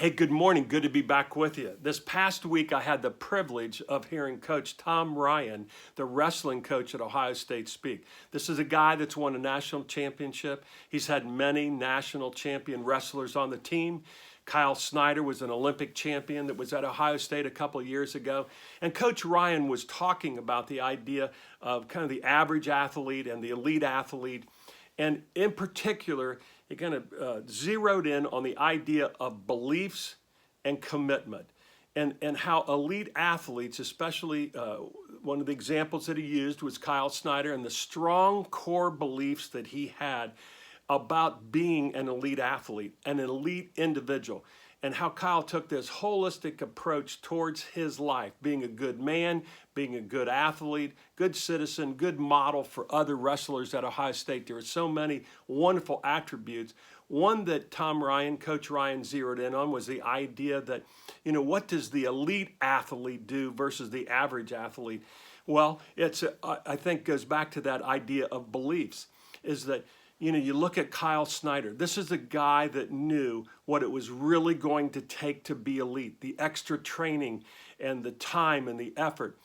Hey, good morning. Good to be back with you. This past week, I had the privilege of hearing Coach Tom Ryan, the wrestling coach at Ohio State, speak. This is a guy that's won a national championship. He's had many national champion wrestlers on the team. Kyle Snyder was an Olympic champion that was at Ohio State a couple of years ago. And Coach Ryan was talking about the idea of kind of the average athlete and the elite athlete. And in particular, he kind of zeroed in on the idea of beliefs and commitment, and how elite athletes, especially one of the examples that he used was Kyle Snyder, and the strong core beliefs that he had about being an elite athlete, an elite individual, and how Kyle took this holistic approach towards his life, being a good man, being a good athlete, good citizen, good model for other wrestlers at Ohio State. There are so many wonderful attributes. One that Coach Ryan zeroed in on was the idea that, what does the elite athlete do versus the average athlete? Well, I think goes back to that idea of beliefs, is that you look at Kyle Snyder. This is a guy that knew what it was really going to take to be elite, the extra training and the time and the effort.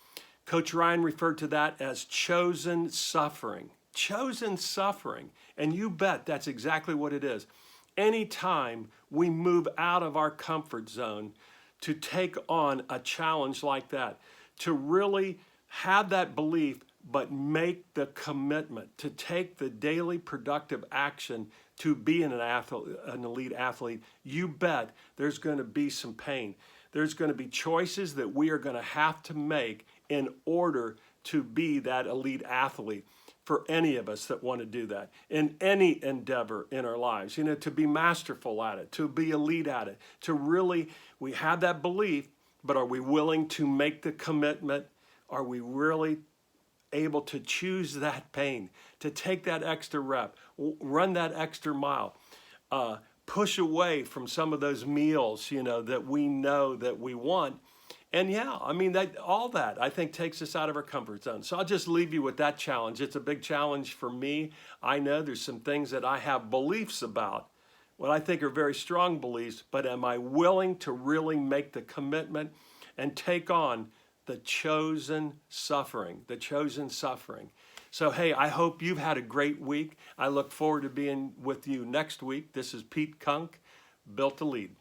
Coach Ryan referred to that as chosen suffering. Chosen suffering. And you bet that's exactly what it is. Anytime we move out of our comfort zone to take on a challenge like that, to really have that belief but make the commitment to take the daily productive action to be an elite athlete, you bet there's going to be some pain. There's going to be choices that we are going to have to make in order to be that elite athlete for any of us that want to do that in any endeavor in our lives, to be masterful at it, to be elite at it, to really, we have that belief, but are we willing to make the commitment? Are we really able to choose that pain, to take that extra rep, run that extra mile, push away from some of those meals, that we know that we want. And all that I think takes us out of our comfort zone. So I'll just leave you with that challenge. It's a big challenge for me. I know there's some things that I have beliefs about, what I think are very strong beliefs, but am I willing to really make the commitment and take on the chosen suffering, So, hey, I hope you've had a great week. I look forward to being with you next week. This is Pete Kunk, Built to Lead.